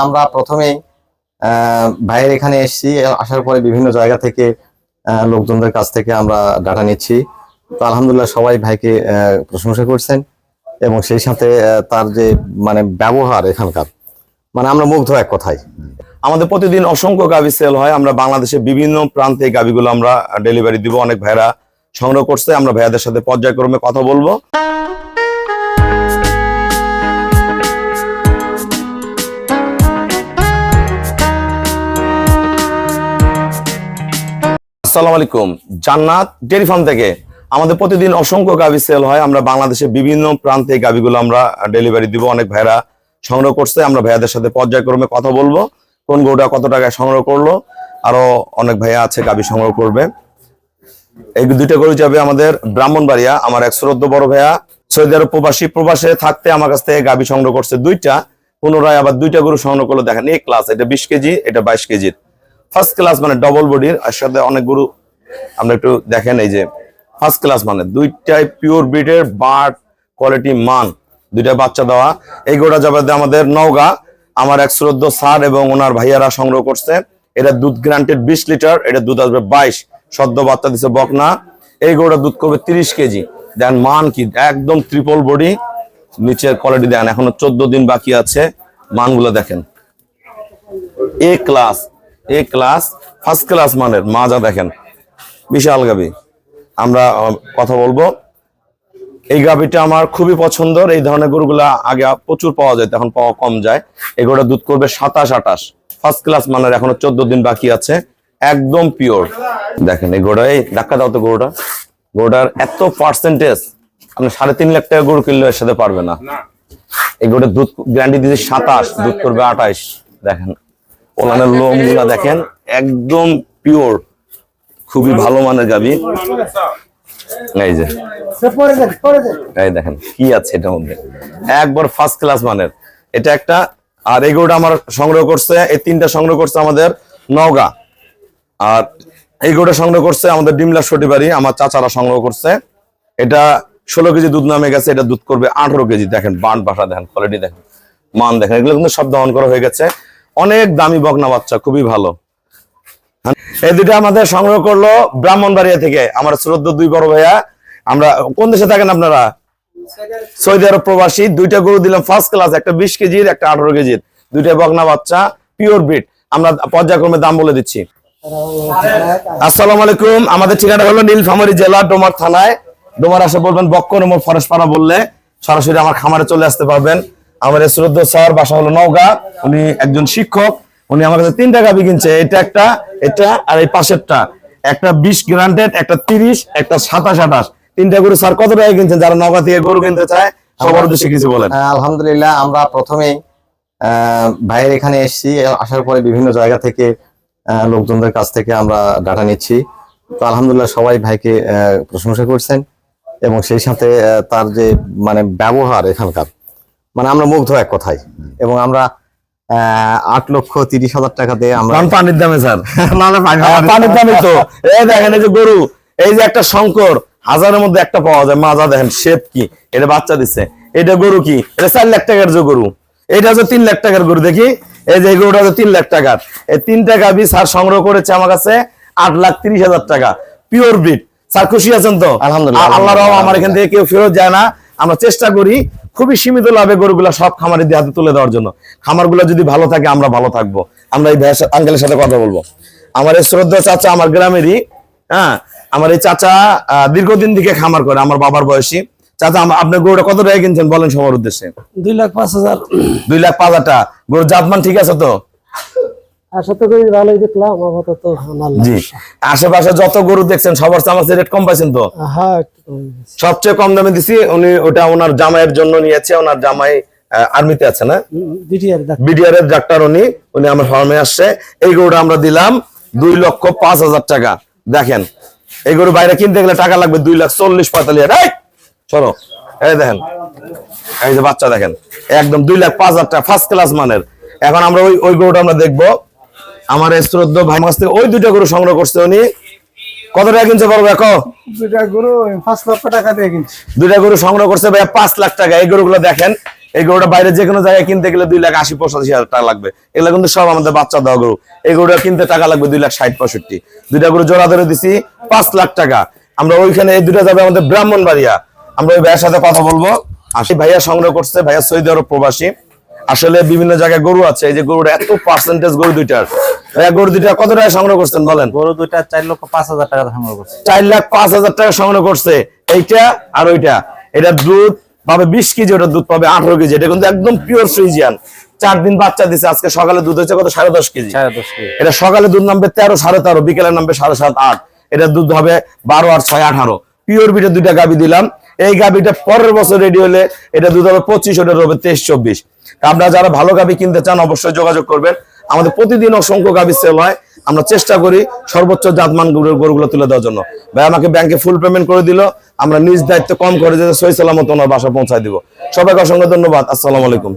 আমরা প্রথমেই ভাইয়ের এখানে এসেছি, আসার পরে বিভিন্ন জায়গা থেকে লোকজনদের কাছ থেকে আমরা ডাটা নিচ্ছি। তো আলহামদুলিল্লাহ সবাই ভাইকে প্রশংসা করছেন এবং সেই সাথে তার যে ব্যবহার এখানকার আমরা মুগ্ধ এক কথায়। আমাদের প্রতিদিন অসংখ্য গাভী সেল হয়। আমরা বাংলাদেশের বিভিন্ন প্রান্তে গাভীগুলো আমরা ডেলিভারি দিব। অনেক ভাইরা সংগ্রহ করছে, আমরা ভাইয়াদের সাথে পর্যায়ক্রমে কথা বলবো। আসসালামু আলাইকুম, জান্নাত ডেইরি ফার্ম থেকে আমাদের প্রতিদিন অসংখ্য গাভী সেল হয়। আমরা বাংলাদেশের বিভিন্ন প্রান্তে গাভীগুলো আমরা ডেলিভারি দিব। অনেক ভাইরা সংগ্রহ করছে, আমরা ভাইয়াদের সাথে পর্যায়ক্রমে কথা বলবো। কোন গরুটা কত টাকায় সংগ্রহ করলো, আরো অনেক ভাইয়া আছে গাভী সংগ্রহ করবে। এই দুইটা গরু যাবে আমাদের ব্রাহ্মণবাড়িয়া। আমার এক শ্রদ্ধ বড় ভাইয়া সৌদি আরব প্রবাসে থাকতে আমার কাছ থেকে গাভী সংগ্রহ করছে দুইটা, পুনরায় আবার দুইটা গরু সংগ্রহ করলো। দেখেন এই ক্লাস, এটা 20 কেজি, এটা 22 কেজির ফার্স্ট ক্লাস, ডবল বডির। আর সাথে অনেক গরু আমরা একটু দেখেন, এই যে ফার্স্ট ক্লাস দুইটাই পিওর ব্রিডের বার্ড কোয়ালিটি মান, দুইটা বাচ্চা দেওয়া। এই গরুটা যাবে আমাদের নওগাঁ। আমার এক শ্রদ্ধ স্যার এবং ওনার ভাইয়ারা সংগ্রহ করছে। এটা দুধ গ্রান্টেড 20 লিটার, এটা দুধ আসবে 22, সদ্য বাচ্চা দিছে বকনা। এই গরুটা দুধ করবে 30 কেজি। দেন মান কি একদম ট্রিপল বডি, নিচের কোয়ালিটি দেন, এখনো 14 দিন বাকি আছে। মানগুলো দেখেন, এ ক্লাস ফার্স্ট ক্লাস মানের মাজা দেখেন, বিশাল গাভী। আমরা কথা বলবো। এই গাভীটা আমার খুবই পছন্দের। এই ধরনের গরুগুলা আগে প্রচুর পাওয়া যায়, এখন পাওয়া কম যায়। এই গরুটা দুধ করবে 27-28, ফার্স্ট ক্লাস মানের, এখনো 14 দিন বাকি আছে, একদম পিওর। দেখেন এই গরুটা, এই ধাক্কা দাও তো গরুটার এত পার্সেন্টেজ, আপনি 3.5 লাখ টাকা গরু কিনলে এর সাথে পারবে না। এই গরুটা দুধ গ্যারান্টি দিয়েছে 27, দুধ করবে 28। দেখেন ওলানের লোম গুলা দেখেন, একদম পিওর, খুবই ভালো মানের গাভী। এই যে এই দেখেন কি আছে এটার মধ্যে, একবার ফার্স্ট ক্লাস মানের এটা একটা। আর এই গরুটা আমার সংগ্রহ করছে, এই তিনটা সংগ্রহ করছে আমাদের নওগাঁ। আর এই গরুটা সংগ্রহ করছে আমাদের ডিমলা সটিবাড়ি, আমার চাচারা সংগ্রহ করছে। এটা 16 কেজি দুধ নামে গেছে, এটা দুধ করবে 18 কেজি। দেখেন বান বাসা দেখেন, কোয়ালিটি দেখেন, মান দেখেন, এগুলো কিন্তু সব দহন করা হয়ে গেছে। অনেক দামি বকনা বাচ্চা, খুবই ভালো। এই দুটো আমাদের সংগ্রহ করলো ব্রাহ্মণবাড়িয়া থেকে আমার শ্রদ্ধ দুই বড় ভাইয়া। আমরা কোন দেশে থাকেন আপনারা? সৌদি আরব প্রবাসী। দুইটা গরু দিলাম ফার্স্ট ক্লাস, একটা 20 কেজির, একটা 18 কেজির, দুইটা বকনা বাচ্চা পিওর ব্রিড। আমরা পর্যায়ক্রমে দাম বলে দিচ্ছি। আসসালামু আলাইকুম, আমাদের ঠিকানা হলো নীলফামারী জেলা ডোমার থানায়। ডোমার আসে বলবেন বক্কর এবং ফরেশপাড়া বললে সরাসরি আমার খামারে চলে আসতে পারবেন। আমার শ্রদ্ধ স্যার বাসা হলো নওগাঁ, উনি একজন শিক্ষক। উনি আমার কাছে 3টা গাভী কিনছে, এটা আর এই পাশেরটা, একটা 20 গ্রান্টেড, একটা 30, একটা 27-28। 3টা গরু স্যার কত টাকা কিনছেন? যারা নওগাঁ থেকে গরু কিনতে চায় সবার উদ্দেশ্যে কিছু বলেন। আলহামদুলিল্লাহ আমরা প্রথমেই ভাইয়ের এখানে এসেছি, আসার পরে বিভিন্ন জায়গা থেকে লোকজনদের কাছ থেকে আমরা ডাটা নিচ্ছি। তো আলহামদুলিল্লাহ সবাই ভাইকে প্রশংসা করছেন এবং সেই সাথে তার যে ব্যবহার এখানকার আমরা মুগ্ধ এক কথায়। এবং আমরা 8,30,000 টাকা দিয়ে আমরা পানির দামে স্যার, পানির দামে তো এই দেখেন, এই যে গরু, এই যে একটা শঙ্কর, হাজারের মধ্যে একটা পাওয়া যায়। মাজা দেখেন, শেপ কি, এটা বাচ্চা দিচ্ছে। এটা গরু কি, এটা 4 লাখ টাকার যে গরু, এটা হচ্ছে 3 লাখ টাকার গরু। দেখি এই যে গরুটা হচ্ছে 3 লাখ টাকার। এই 3টা গাভী স্যার সংগ্রহ করেছে আমার কাছে 8,30,000 টাকা, পিওর ব্রিড। স্যার খুশি আছেন তো? আলহামদুলিল্লাহ। আল্লাহর রহমতে আমার এখান থেকে কেউ ফেরত যায় না। আমরা চেষ্টা করি খুবই সীমিত লাভে গরুগুলা সব খামারিদের হাতে তুলে দেওয়ার জন্য। খামারগুলো যদি ভালো থাকে আমরা ভালো থাকবো। আমরা এই আঙ্কেলের সাথে কথা বলবো। আমার এই শ্রদ্ধা চাচা, আমার গ্রামেরই, হ্যাঁ, আমার এই চাচা দীর্ঘদিন থেকে খামার করে, আমার বাবার বয়সী। চাচা আপনার গরুটা কত টাকা কিনছেন বলেন সবার উদ্দেশ্যে। 2,05,000। 2,05,000 টাকা। গরুর জাতমান ঠিক আছে তো? জি, আশেপাশে যত গরু দেখছেন সবার চামাচে রেট কম পাইছেন তো? সবচেয়ে কম দামে দিছি। উনি ওটা ওনার জামাইয়ের জন্য নিয়েছে, ওনার জামাই আর্মিতে আছে না, বিডিআর এর ডাক্তার। উনি আমার ফার্মে আসছে। এই গরুটা আমরা দিলাম 2,05,000 টাকা। দেখেন এই গরু বাইরে কিনতে গেলে টাকা লাগবে 2,40,45,000। চলো এই দেখেন, এই যে বাচ্চা দেখেন, একদম 2,05,000 টাকা, ফার্স্ট ক্লাস মানের। এখন আমরা ওই গরুটা আমরা দেখবো। আমার শ্রদ্ধ ভাই মাস থেকে ওই 2টা গরু সংগ্রহ করছে। উনি কত টাকা কিনছে বড় দেখো? 2টা গরু 5 লক্ষ টাকা দিয়ে কিনছে। 2টা গরু সংগ্রহ করছে ভাই 5 লাখ টাকা। এই গরুগুলো দেখেন এই গরুটা বাইরে যে কোনো জায়গায় কিনতে গেলে 2,80,85,000 টাকা লাগবে। এগুলো কিন্তু সব আমাদের বাচ্চা দেওয়া গরু। এই গরুটা কিনতে টাকা লাগবে 2,60,65,000। দুইটা গরু জোড়া ধরে দিছি 5 লাখ টাকা। আমরা ওইখানে এই দুটা যাবে আমাদের ব্রাহ্মণবাড়িয়া। আমরা ওই ভাইয়ের সাথে কথা বলবো। আসি ভাইয়া সংগ্রহ করছে, ভাইয়া সৌদি আরব প্রবাসী। আসলে বিভিন্ন জায়গায় গরু আছে, এই যে গরুটা এত পার্সেন্টেজ গরু দুইটার। ভাইয়া গরু দুইটা কত টাকা সংগ্রহ করছেন বলেন? গরু দুইটা 4,05,000 টাকা সংগ্রহ করছে। 4,05,000 টাকা সংগ্রহ করছে। এইটা আর ওইটা, এটা দুধ পাবে 20 কেজি, ওটা দুধ পাবে 18 কেজি। এটা কিন্তু একদম পিওর ফ্রিজিয়ান। 4 দিন বাচ্চা দিছে। আজকে সকালে দুধ হচ্ছে কত? 10.5 কেজি। 10.5 কেজি। এটা সকালে দুধ নামবে 13, 13.5, বিকেলে নামবে 7.5, 8। এটা দুধ হবে 12 আর 6, 18। পিওর বিটে দুইটা গাবি দিলাম। এই গাবিটা পরের বছর রেডি হলে এটা দুধ হবে 25, ওটা হবে 23, 24। আপনারা যারা ভালো গাবি কিনতে চান অবশ্যই যোগাযোগ করবেন। আমাদের প্রতিদিন অসংখ্য গাবি সেল হয়। আমরা চেষ্টা করি সর্বোচ্চ জাতমান গরুগুলো তুলে দেওয়ার জন্য। ভাই আমাকে ব্যাংকে ফুল পেমেন্ট করে দিল, আমরা নিজ দায়িত্ব কম করে দিয়ে সহি সালামত ওনার বাসা পৌঁছায় দিব। সবাইকে অসংখ্য ধন্যবাদ। আসসালামু আলাইকুম।